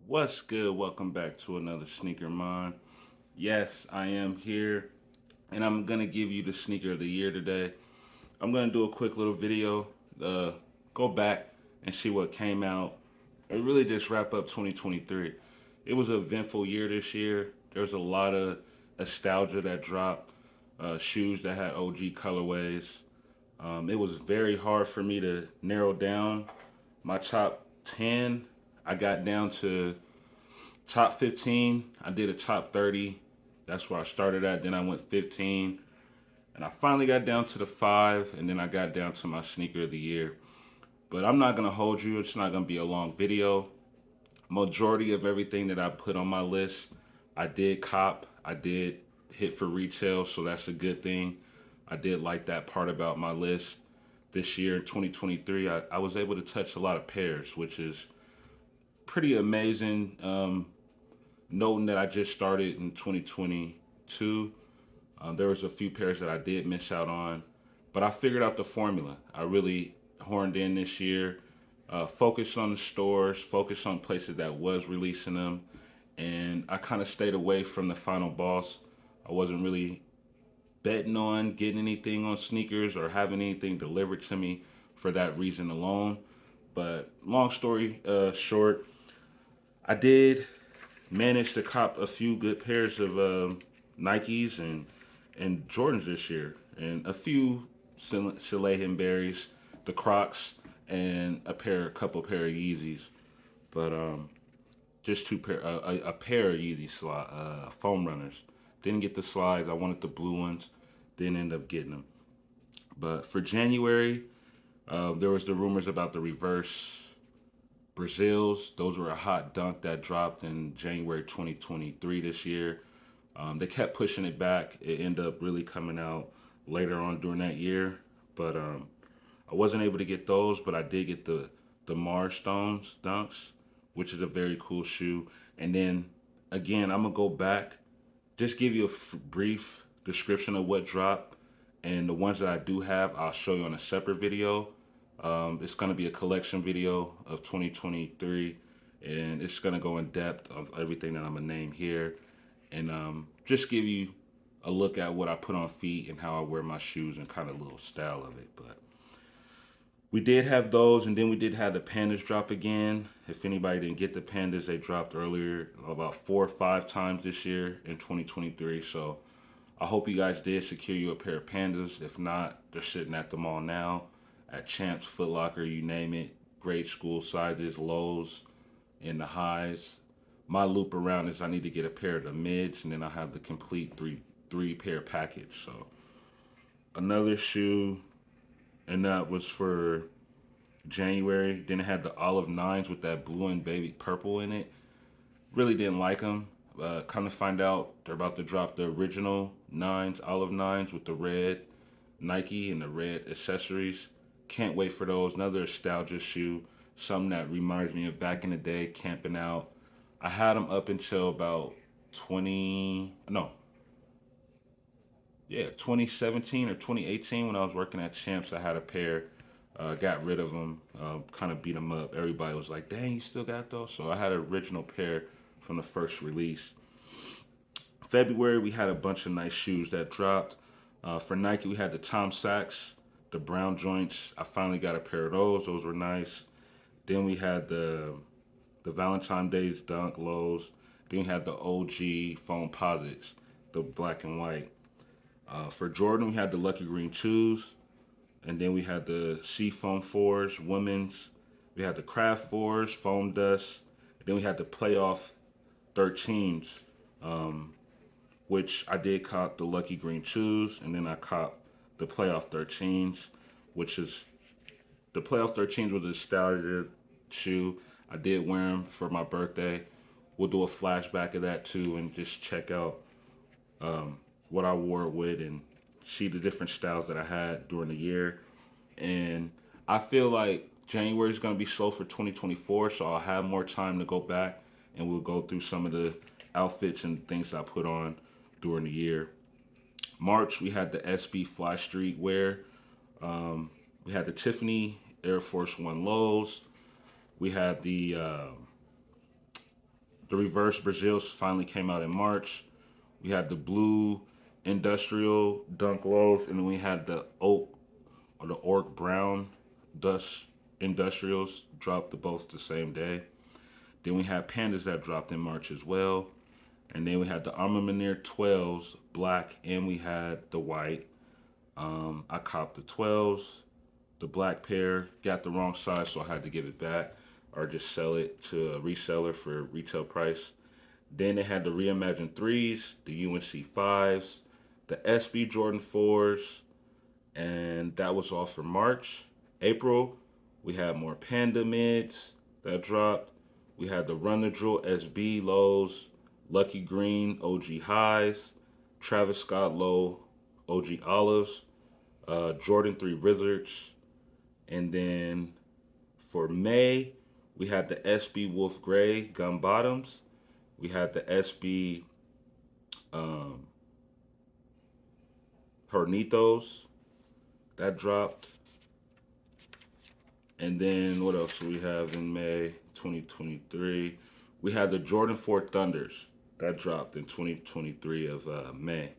What's good? Welcome back to another Sneaker Mind. Yes, I am here, and I'm gonna give you the sneaker of the year today. I'm gonna do a quick little video, uh, go back and see what came out, and really just wrap up 2023. It was an eventful year this year. There's a lot of nostalgia that dropped, shoes that had OG colorways. It was very hard for me to narrow down my top 10. I got down to top 15. I did a top 30. That's where I started at. Then I went 15. And I finally got down to the five. And then I got down to my sneaker of the year. But I'm not going to hold you. It's not going to be a long video. Majority of everything that I put on my list, I did cop. I did hit for retail. So that's a good thing. I did like that part about my list. This year, 2023, I was able to touch a lot of pairs, which is pretty amazing. Noting that I just started in 2022, there was a few pairs that I did miss out on, but I figured out the formula. I really horned in this year, focused on the stores, focused on places that was releasing them, and I kind of stayed away from the final boss. I wasn't really betting on getting anything on sneakers or having anything delivered to me for that reason alone. But long story short, I did managed to cop a few good pairs of Nikes and Jordans this year, and a few Soleil Berries, the Crocs, and a couple pair of Yeezys. But just a pair of foam runners. Didn't get the slides. I wanted the blue ones. Didn't end up getting them. But for January, there was the rumors about the reverse Brazils. Those were a hot dunk that dropped in January 2023 this year. They kept pushing it back. It ended up really coming out later on during that year. But I wasn't able to get those, but I did get the Mars Stones dunks, which is a very cool shoe. And then again, I'm gonna go back, just give you a brief description of what dropped, and the ones that I do have, I'll show you on a separate video. It's going to be a collection video of 2023, and it's going to go in depth of everything that I'm going to name here, and just give you a look at what I put on feet and how I wear my shoes and kind of a little style of it. But we did have those, and then we did have the pandas drop again. If anybody didn't get the pandas, they dropped earlier about 4 or 5 times this year in 2023. So I hope you guys did secure you a pair of pandas. If not, they're sitting at the mall now, at Champs, Foot Locker, you name it. Grade school sizes, lows, and the highs. My loop around is I need to get a pair of the mids, and then I have the complete three pair package. So another shoe, and that was for January. Then it had the olive nines with that blue and baby purple in it. Really didn't like them. Come to find out, they're about to drop the original nines, olive nines with the red Nike and the red accessories. Can't wait for those. Another nostalgia shoe, something that reminds me of back in the day, camping out. I had them up until about 20, no, yeah, 2017 or 2018 when I was working at Champs. I had a pair. Got rid of them, kind of beat them up. Everybody was like, "Dang, you still got those?" So I had an original pair from the first release. February, we had a bunch of nice shoes that dropped. For Nike, we had the Tom Sachs, the brown joints. I finally got a pair of those. Those were nice. Then we had the Valentine Days Dunk Lows. Then we had the OG Foam Posits, the black and white. For Jordan, we had the Lucky Green Twos. And then we had the Sea Foam 4s, women's. We had the Craft 4s, Foam Dust. And then we had the Playoff 13s, which I did cop the Lucky Green Twos. And then I cop the Playoff 13s, which is the Playoff 13s was a nostalgia shoe. I did wear them for my birthday. We'll do a flashback of that too and just check out what I wore it with and see the different styles that I had during the year. And I feel like January is going to be slow for 2024, so I'll have more time to go back and we'll go through some of the outfits and things I put on during the year. March, we had the SB Fly Street wear. We had the Tiffany Air Force One lows. We had the The reverse Brazils finally came out in March. We had the blue industrial dunk lows, and then we had the oak or the orc brown dust industrials dropped the both the same day. Then we had pandas that dropped in March as well. And then we had the Armamenier 12s, black, and we had the white. I copped the 12s, the black pair, got the wrong size, so I had to give it back or just sell it to a reseller for retail price. Then they had the reimagined 3s, the UNC 5s, the SB Jordan 4s, and that was all for March. April, we had more Panda mids that dropped. We had the Run the Drill SB lows, Lucky Green OG highs, Travis Scott low OG olives, Jordan 3 Wizards, and then for May, we had the SB Wolf Gray gum bottoms. We had the SB um, Hornitos that dropped. And then what else do we have in May 2023? We had the Jordan 4 Thunders that dropped in 2023 of May.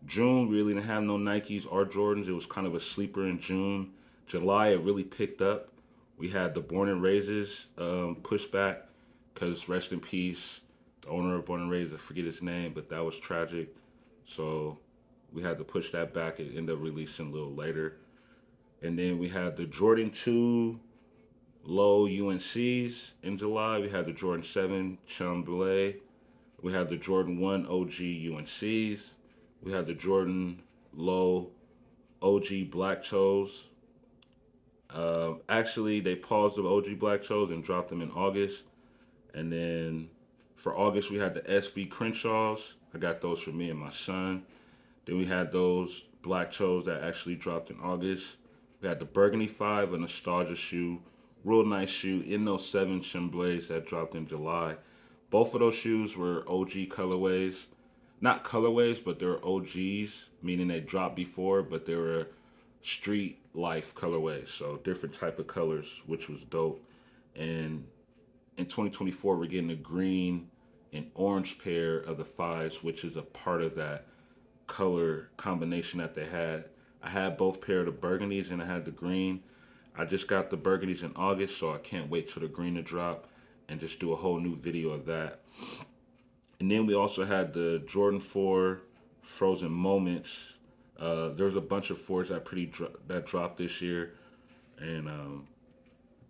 June, we really didn't have no Nikes or Jordans. It was kind of a sleeper in June. July, it really picked up. We had the Born and Raises pushback because rest in peace, the owner of Born and Raises, I forget his name, but that was tragic. So we had to push that back. It ended up releasing a little later. And then we had the Jordan 2 low UNCs in July. We had the Jordan 7 Chambly. We had the Jordan 1 OG UNCs. We had the Jordan low OG Black Toes. Actually, they paused the OG Black Toes and dropped them in August. And then for August, we had the SB Crenshaws. I got those for me and my son. Then we had those Black Toes that actually dropped in August. We had the Burgundy 5, a nostalgia shoe. Real nice shoe in those 7 Chamblays that dropped in July. Both of those shoes were OG colorways. Not colorways, but they were OGs, meaning they dropped before, but they were street life colorways. So different type of colors, which was dope. And in 2024, we're getting a green and orange pair of the 5s, which is a part of that color combination that they had. I had both pair of the burgundies and I had the green. I just got the burgundies in August, so I can't wait for the green to drop and just do a whole new video of that. And then we also had the Jordan 4 Frozen Moments. There's a bunch of 4s that dropped this year, and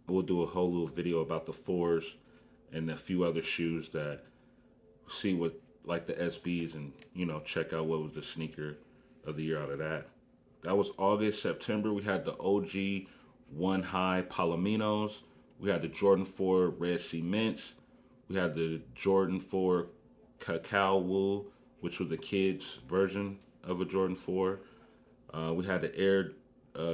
we'll do a whole little video about the 4s and a few other shoes that see what like the SBs and check out what was the sneaker of the year out of that. That was August. September, we had the OG One High Palominos. We had the Jordan 4 Red Sea Mints. We had the Jordan 4 Cacao Wool, which was the kids' version of a Jordan 4. We had the Air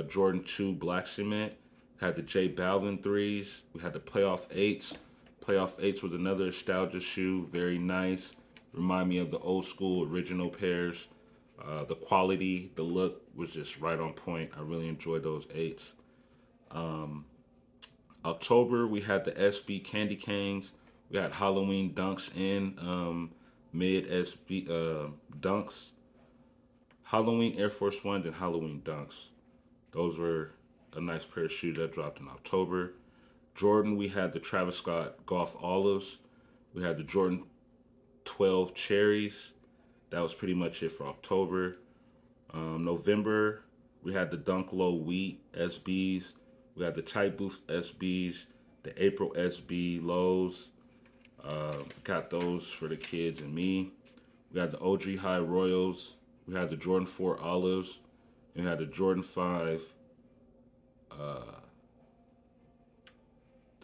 Jordan 2 Black Cement. Had the J Balvin 3s. We had the Playoff 8s. Playoff 8s was another nostalgia shoe. Very nice. Remind me of the old school original pairs. The quality, the look was just right on point. I really enjoyed those 8s. October, we had the SB Candy Canes. We had Halloween Dunks in mid SB Dunks. Halloween Air Force Ones and Halloween Dunks. Those were a nice pair of shoes that dropped in October. Jordan, we had the Travis Scott Golf Olives. We had the Jordan 12 Cherries. That was pretty much it for October. November, we had the Dunk Low Wheat SBs. We had the Tight Boost SBs, the April SB Lows. Got those for the kids and me. We had the OG High Royals. We had the Jordan 4 Olives. And we had the Jordan 5.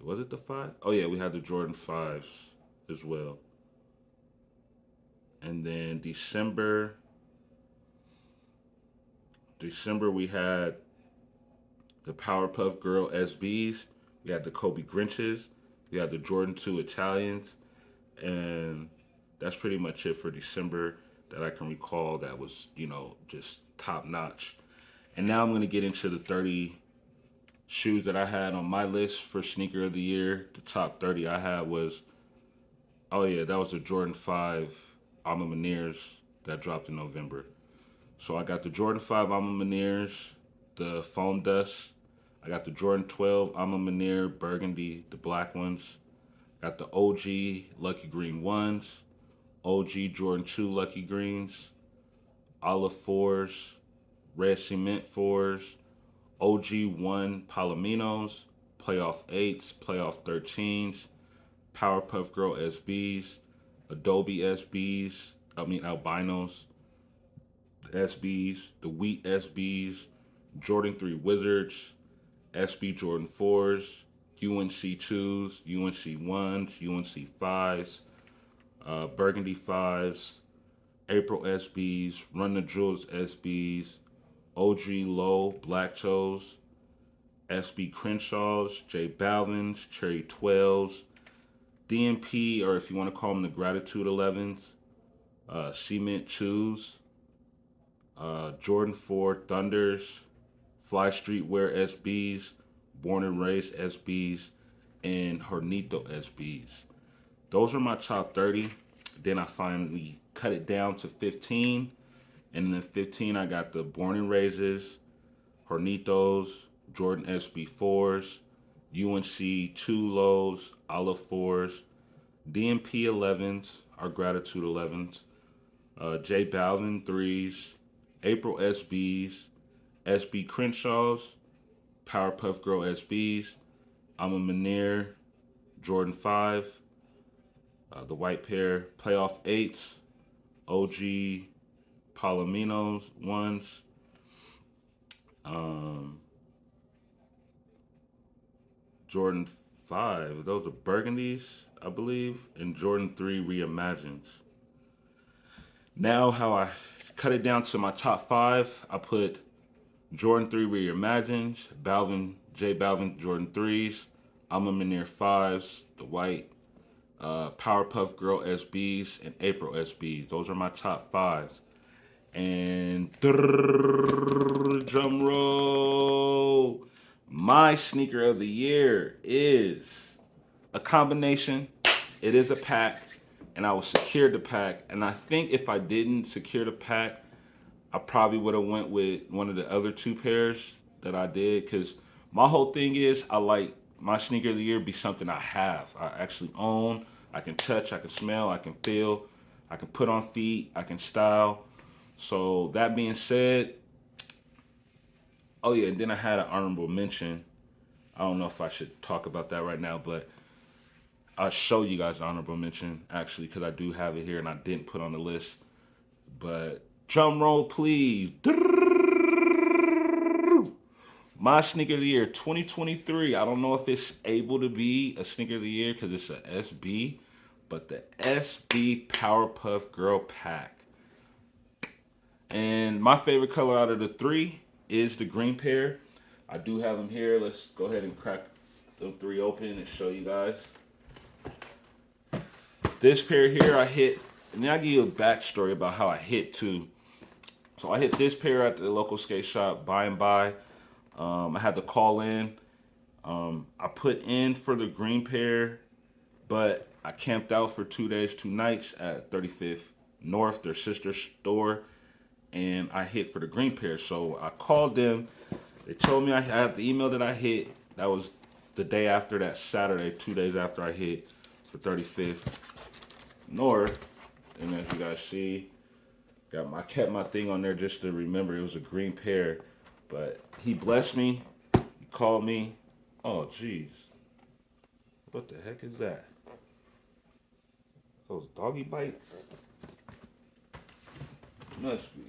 Was it the 5? Oh, yeah, we had the Jordan 5s as well. And then December, we had the Powerpuff Girl SBs. We had the Kobe Grinches. We had the Jordan 2 Italians. And that's pretty much it for December that I can recall that was, just top notch. And now I'm going to get into the 30 shoes that I had on my list for sneaker of the year. The top 30 I had was Oh yeah, that was the Jordan 5 Alma Maneers that dropped in November. So I got the Jordan 5 Alma Maneers, the Foam Dust. I got the Jordan 12 Alma Maneer Burgundy, the black ones. Got the OG Lucky Green ones, OG Jordan 2 Lucky Greens, Olive 4s, Red Cement 4s, OG 1 Palominos, Playoff 8s, Playoff 13s, Powerpuff Girl SBs, Adobe SBs, Albinos SBs, the Wheat SBs, Jordan 3 Wizards, SB Jordan 4s, UNC 2s, UNC 1s, UNC 5s, Burgundy 5s, April SBs, Run the Jewels SBs, OG Low Black Toes, SB Crenshaws, J Balvin's, Cherry 12s, DMP, or if you want to call them the Gratitude 11s, Cement 2s, Jordan 4 Thunders, Fly Streetwear SBs, Born and Raised SBs, and Hornito SBs. Those are my top 30. Then I finally cut it down to 15. And then 15, I got the Born and Raises, Hornitos, Jordan SB 4s, UNC 2 lows, Olive 4s, DMP 11s, our Gratitude 11s, J Balvin 3s, April SBs, SB Crenshaws, Powerpuff Girl SBs, I'm a Maneer, Jordan 5, the white pair, Playoff 8s, OG Palominos 1s, um, Jordan 5, those are Burgundies, I believe, and Jordan 3 Reimagined. Now, how I cut it down to my top 5, I put Jordan 3 Reimagined, J Balvin Jordan 3s, I'm a Maneer 5s, the white, Powerpuff Girl SBs, and April SBs. Those are my top 5s. And drum roll. My sneaker of the year is a combination. It is a pack, and I will secure the pack. And I think if I didn't secure the pack, I probably would have went with one of the other two pairs that I did. Because my whole thing is I like my sneaker of the year be something I have, I actually own, I can touch, I can smell, I can feel, I can put on feet, I can style. So that being said, oh yeah, and then I had an honorable mention. I don't know if I should talk about that right now, but I'll show you guys the honorable mention actually because I do have it here and I didn't put on the list. But drum roll, please. My sneaker of the year 2023. I don't know if it's able to be a sneaker of the year because it's a SB, but the SB Powerpuff Girl pack. And my favorite color out of the three is the green pair. I do have them here. Let's go ahead and crack them three open and show you guys. This pair here I hit, and then I give you a backstory about how I hit too. So I hit this pair at the local skate shop, By and By. I had to call in. I put in for the green pair, but I camped out for 2 days, 2 nights at 35th North, their sister store, and I hit for the green pair. So I called them. They told me I had the email that I hit. That was the day after that Saturday, 2 days after I hit for 35th North. And as you guys see, I kept my thing on there just to remember it was a green pair. But he blessed me. He called me. Oh, jeez. What the heck is that? Those doggy bites? Must be.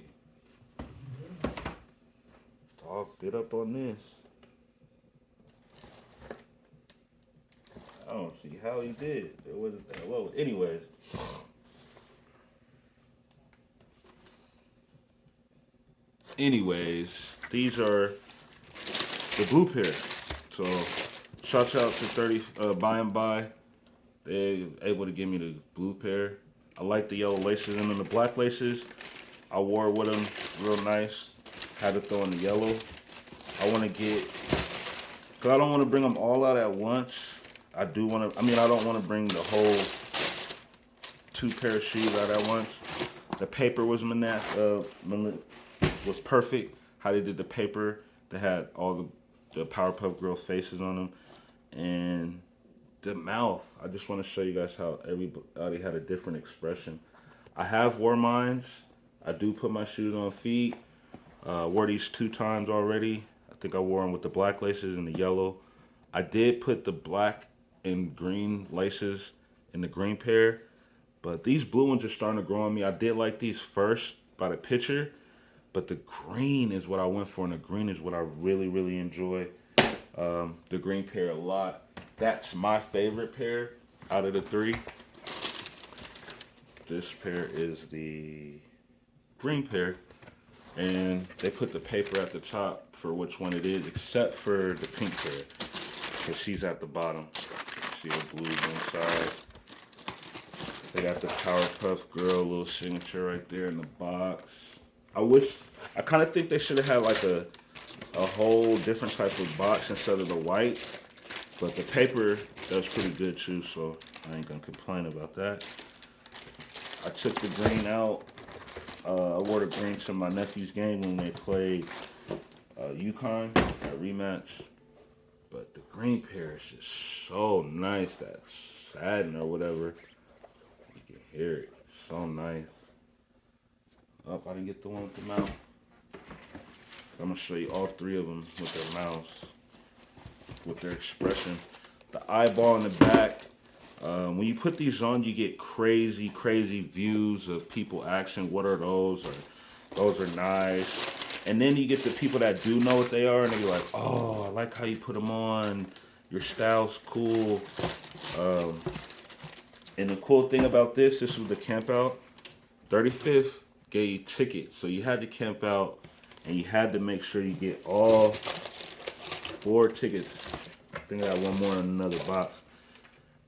Dog bit up on this. I don't see how he did. It wasn't that low. Anyways. These are the blue pair. So, shout out to 30 By and By. They're able to give me the blue pair. I like the yellow laces and then the black laces. I wore with them real nice. Had to throw in the yellow. I want to get, because I don't want to bring them all out at once. I don't want to bring the whole two pair of shoes out at once. The paper was was perfect. How they did the paper, they had all the Powerpuff Girl faces on them, and the mouth. I just want to show you guys how everybody had a different expression. I have wore mines. I do put my shoes on feet. Wore these 2 times already. I think I wore them with the black laces and the yellow. I did put the black and green laces in the green pair, but these blue ones are starting to grow on me. I did like these first by the picture, but the green is what I went for, and the green is what I really, really enjoy. The green pair a lot. That's my favorite pair out of the 3. This pair is the green pair, and they put the paper at the top for which one it is, except for the pink pair, because she's at the bottom. See the blues inside. They got the Powerpuff Girl little signature right there in the box. I kind of think they should have had like a whole different type of box instead of the white, but the paper does pretty good too, so I ain't gonna complain about that. I took the green out. I wore the green to my nephew's game when they played UConn, that rematch. But the green pair is just so nice. That satin or whatever. You can hear it. So nice. Oh, I didn't get the one with the mouth. I'm going to show you all 3 of them with their mouths, with their expression. The eyeball in the back. When you put these on, you get crazy, crazy views of people asking, what are those? Or those are nice. And then you get the people that do know what they are, and they're like, oh, I like how you put them on. Your style's cool. And the cool thing about this was the camp out. 35th gave you tickets. So you had to camp out, and you had to make sure you get all 4 tickets. I think I got one more in another box.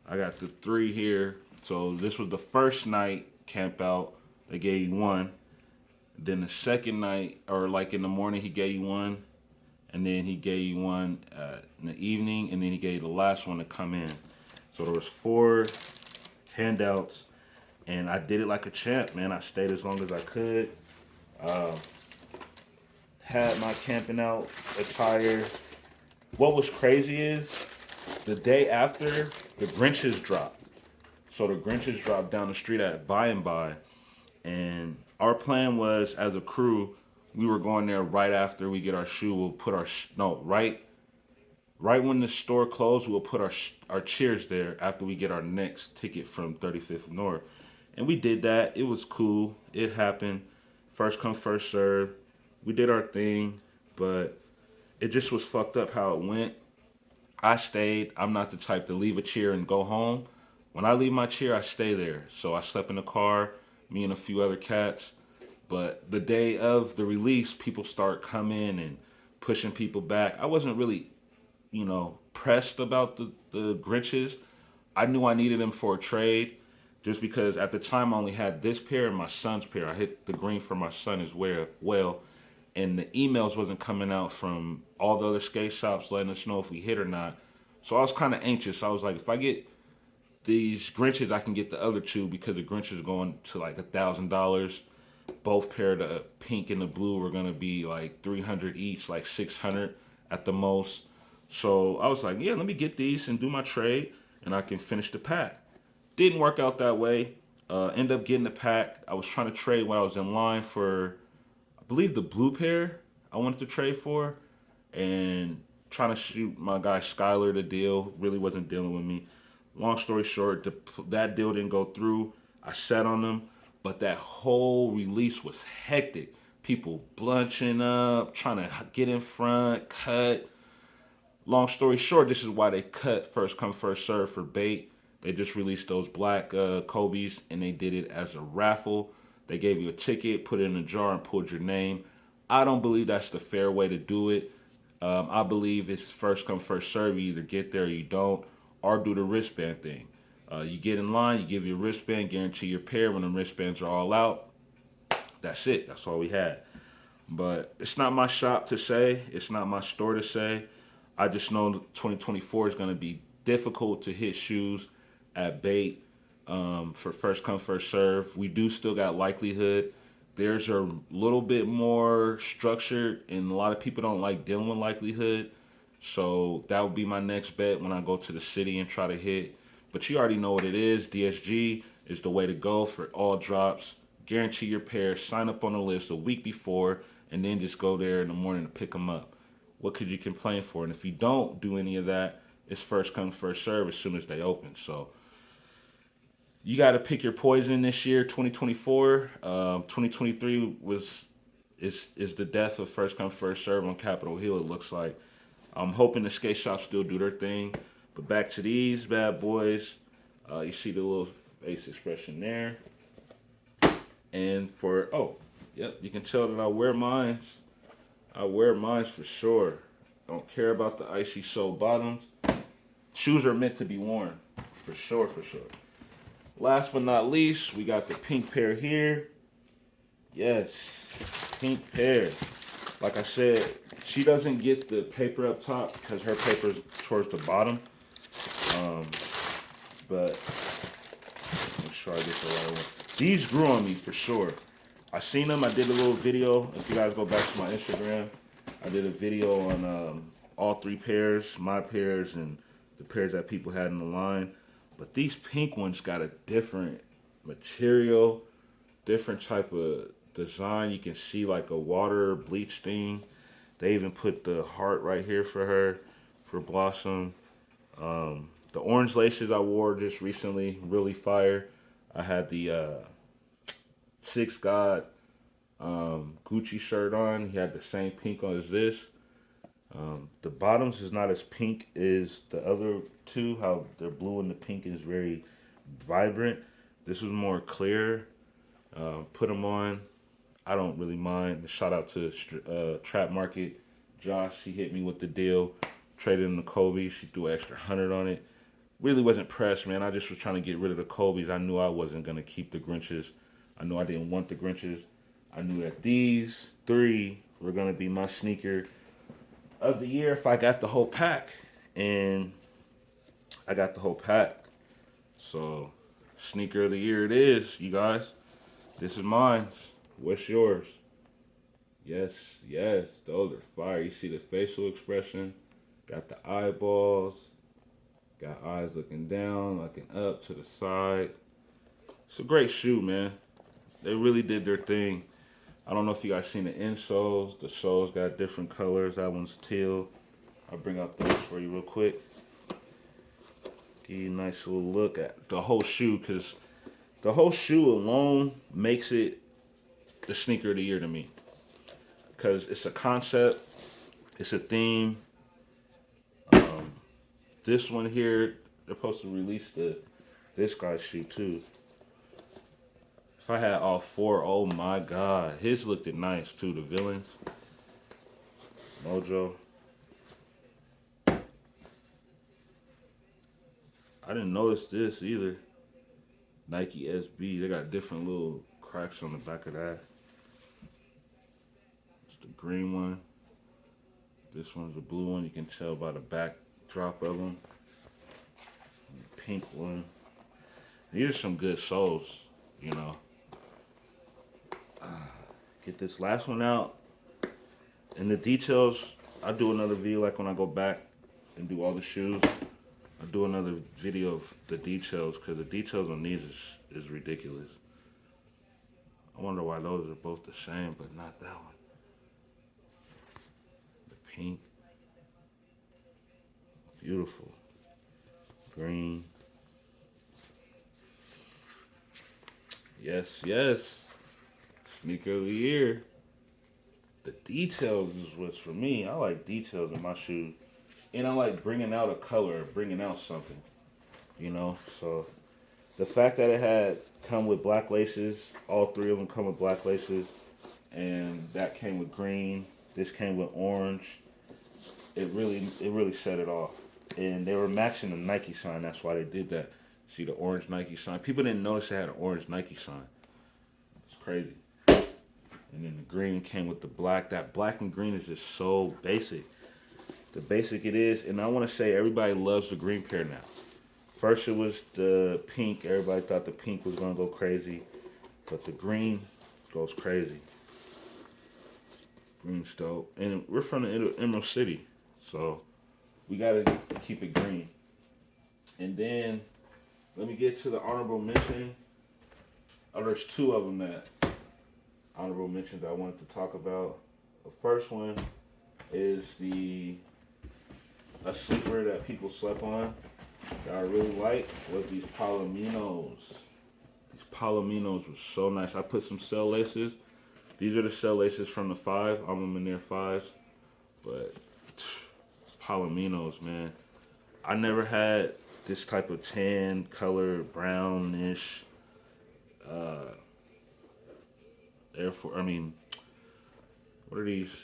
I got the 3 here. So this was the first night camp out. They gave you 1. Then the second night, or like in the morning, he gave you 1. And then he gave you 1 in the evening. And then he gave you the last one to come in. So there was 4 handouts. And I did it like a champ, man. I stayed as long as I could. Had my camping out attire. What was crazy is the day after, the Grinches dropped. So the Grinches dropped down the street at By and By. And our plan was, as a crew, we were going there right after we get our shoe. We'll put right when the store closed, we'll put our chairs there after we get our next ticket from 35th North. And we did that. It was cool. It happened. First come, first serve. We did our thing, but it just was fucked up how it went. I stayed. I'm not the type to leave a chair and go home. When I leave my chair, I stay there. So I slept in the car, me and a few other cats. But the day of the release, people start coming and pushing people back. I wasn't really, pressed about the Grinches. I knew I needed them for a trade just because at the time I only had this pair and my son's pair. I hit the green for my son as well. And the emails wasn't coming out from all the other skate shops letting us know if we hit or not. So I was kind of anxious. I was like, if I get these Grinches, I can get the other 2 because the Grinches going to like $1,000. Both pair, the pink and the blue, were gonna be like 300 each, like 600 at the most. So I was like, yeah, let me get these and do my trade, and I can finish the pack. Didn't work out that way. End up getting the pack. I was trying to trade when I was in line for, I believe, the blue pair I wanted to trade for, and trying to shoot my guy Skylar the deal. Really wasn't dealing with me. Long story short, that deal didn't go through. I sat on them, but that whole release was hectic. People blunching up, trying to get in front, cut. Long story short, this is why they cut first come, first serve for bait. They just released those black Kobe's, and they did it as a raffle. They gave you a ticket, put it in a jar, and pulled your name. I don't believe that's the fair way to do it. I believe it's first come, first serve. You either get there or you don't, or do the wristband thing. You get in line, you give your wristband, guarantee your pair. When the wristbands are all out, that's it. That's all we had. But it's not my shop to say. It's not my store to say. I just know 2024 is going to be difficult to hit shoes at bait. for first come first serve. We do still got likelihood. There's a little bit more structured, and a lot of people don't like dealing with likelihood. So that would be my next bet when I go to the city and try to hit. But you already know what it is. DSG is the way to go for all drops. Guarantee your pair. Sign up on the list a week before, and then just go there in the morning to pick them up. What could you complain for? And if you don't do any of that, it's first come first serve as soon as they open. So you got to pick your poison this year, 2024. 2023 is the death of first come first serve on Capitol Hill. It looks like. I'm hoping the skate shops still do their thing. But back to these bad boys. You see the little face expression there. And for yep, you can tell that I wear mines. I wear mines for sure. Don't care about the icy sole bottoms. Shoes are meant to be worn, for sure, for sure. Last but not least, we got the pink pair here. Yes, pink pair. Like I said, she doesn't get the paper up top because her paper's towards the bottom. But make sure I get the right one. These grew on me for sure. I seen them. I did a little video. If you guys go back to my Instagram, I did a video on all three pairs, my pairs, and the pairs that people had in the line. But these pink ones got a different material, different type of design. You can see like a water bleach thing. They even put the heart right here for her, for Blossom. The orange laces I wore just recently, really fire. I had the Six God Gucci shirt on. He had the same pink on as this. The bottoms is not as pink as the other two. How they're blue and the pink is very vibrant. This was more clear. Put them on. I don't really mind. Shout out to Trap Market. Josh, he hit me with the deal. Traded in the Kobe. She threw an extra 100 on it. Really wasn't pressed, man. I just was trying to get rid of the Kobe's. I knew I wasn't going to keep the Grinches. I knew I didn't want the Grinches. I knew that these three were going to be my sneaker of the year if I got the whole pack. And I got the whole pack. So, sneaker of the year it is, you guys. This is mine. What's yours? Yes, yes, those are fire. You see the facial expression, got the eyeballs, got eyes looking down, looking up to the side. It's a great shoe, man. They really did their thing. I don't know if you guys seen the insoles. The soles got different colors. That one's teal. I'll bring up those for you real quick. Give you a nice little look at the whole shoe, because the whole shoe alone makes it the sneaker of the year to me. Because it's a concept, it's a theme. This one here, they're supposed to release this guy's shoe too. If I had all four, oh my god. His looked nice too, the villains. Mojo. I didn't notice this either. Nike SB, they got different little cracks on the back of that. It's the green one. This one's the blue one. You can tell by the backdrop of them. And the pink one. These are some good soles, you know. Get this last one out. And the details, I'll do another video like when I go back and do all the shoes. I'll do another video of the details, because the details on these is ridiculous. I wonder why those are both the same, but not that one. The pink. Beautiful. Green. Yes, yes. Sneaker of the year. The details is what's for me. I like details in my shoes. And I like bringing out a color, bringing out something. You know? So, the fact that it had come with black laces, all three of them come with black laces, and that came with green, this came with orange, it really set it off. And they were matching the Nike sign, that's why they did that. See the orange Nike sign? People didn't notice they had an orange Nike sign. It's crazy. And then the green came with the black. That black and green is just so basic. The basic it is, and I want to say everybody loves the green pair now. First, it was the pink. Everybody thought the pink was gonna go crazy, but the green goes crazy. Green's dope, and we're from the Emerald City, so we gotta keep it green. And then let me get to the honorable mention. Oh, there's two of them that honorable mentions I wanted to talk about. The first one is a sleeper that people slept on that I really like was these Palominos. These Palominos were so nice. I put some shell laces. These are the shell laces from the 5. I'm them in their 5s. But Palominos, man. I never had this type of tan color, brownish Air Force. I mean, what are these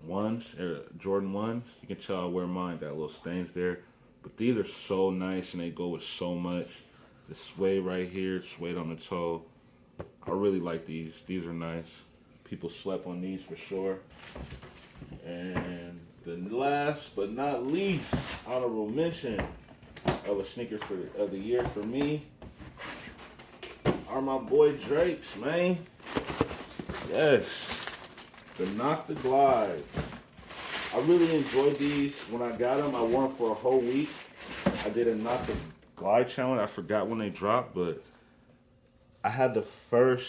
ones? Jordan ones. You can tell I wear mine. Got little stains there, but these are so nice and they go with so much. The suede right here, suede on the toe. I really like these. These are nice. People slept on these for sure. And the last but not least, honorable mention of a sneaker of the year for me are my boy Drake's, man. Yes, the Knock the Glide. I really enjoyed these when I got them. I wore them for a whole week. I did a Knock the Glide challenge. I forgot when they dropped, but I had the first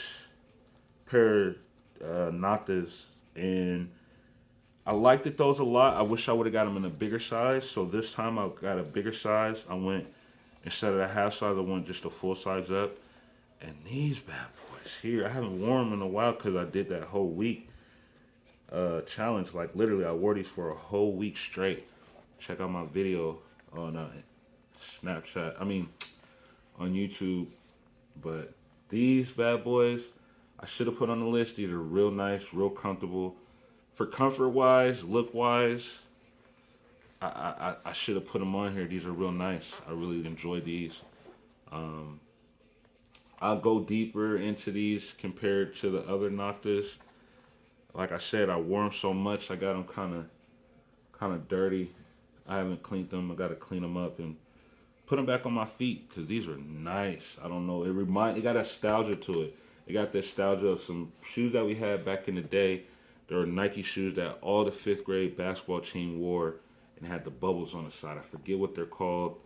pair of Noctas, and I liked it those a lot. I wish I would have got them in a bigger size. So this time I got a bigger size. I went, instead of the half size, I went just a full size up. And these bad boys here, I haven't worn them in a while because I did that whole week challenge. Like literally, I wore these for a whole week straight. Check out my video on Snapchat. I mean, on YouTube. But these bad boys, I should have put on the list. These are real nice, real comfortable. For comfort wise, look wise, I should have put them on here. These are real nice. I really enjoy these. I'll go deeper into these compared to the other Noctas. Like I said, I wore them so much, I got them kind of dirty. I haven't cleaned them. I got to clean them up and put them back on my feet because these are nice. I don't know. It got nostalgia to it. It got the nostalgia of some shoes that we had back in the day. There were Nike shoes that all the 5th grade basketball team wore and had the bubbles on the side. I forget what they're called.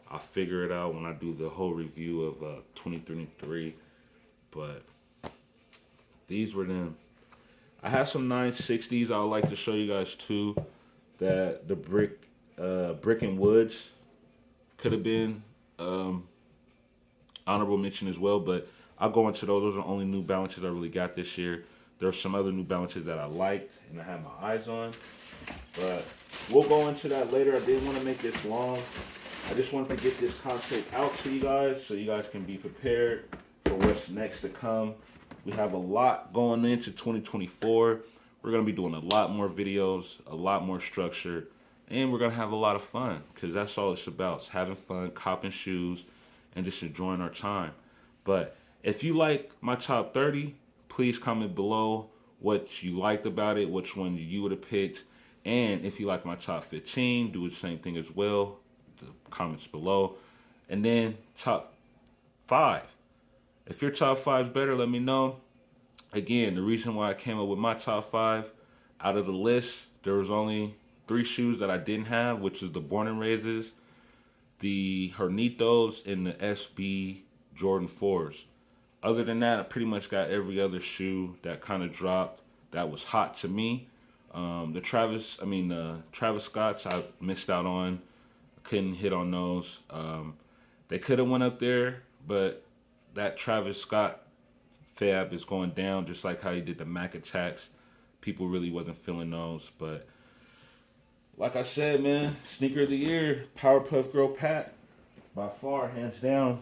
I'll figure it out when I do the whole review of 2023. But these were them. I have some 960s I would like to show you guys too. That the brick and woods could have been honorable mention as well. But I'll go into those. Those are the only New Balances I really got this year. There are some other New Balances that I liked and I had my eyes on. But we'll go into that later. I didn't want to make this long. I just wanted to get this content out to you guys so you guys can be prepared for what's next to come. We have a lot going into 2024. We're going to be doing a lot more videos, a lot more structure, and we're going to have a lot of fun because that's all it's about. It's having fun, copping shoes, and just enjoying our time. But if you like my top 30, please comment below what you liked about it, which one you would have picked. And if you like my top 15, do the same thing as well. The comments below. And then top 5. If your top 5 is better, let me know. Again, the reason why I came up with my top 5, out of the list, there was only 3 shoes that I didn't have, which is the Born and Raises, the Hornitos, and the SB Jordan 4s. Other than that, I pretty much got every other shoe that kind of dropped that was hot to me. The Travis Scotts I missed out on. Couldn't hit on those. They could have went up there, but that Travis Scott fab is going down, just like how he did the Mac Attacks. People really wasn't feeling those, but like I said, man, sneaker of the year, Powerpuff Girl Pat, by far, hands down,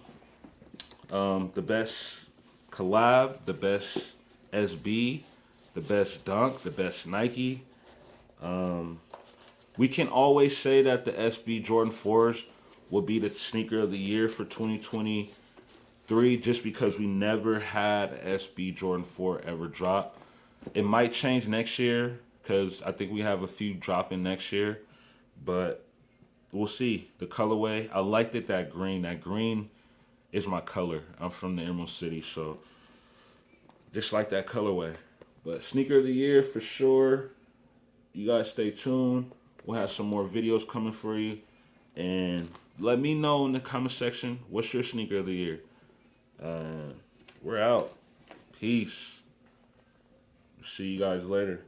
the best collab, the best SB, the best Dunk, the best Nike. We can always say that the SB Jordan 4s will be the sneaker of the year for 2023 just because we never had an SB Jordan 4 ever drop. It might change next year because I think we have a few dropping next year. But we'll see. The colorway, I liked it, that green. That green is my color. I'm from the Emerald City, so just like that colorway. But sneaker of the year for sure. You guys stay tuned. We'll have some more videos coming for you. And let me know in the comment section, what's your sneaker of the year? We're out. Peace. See you guys later.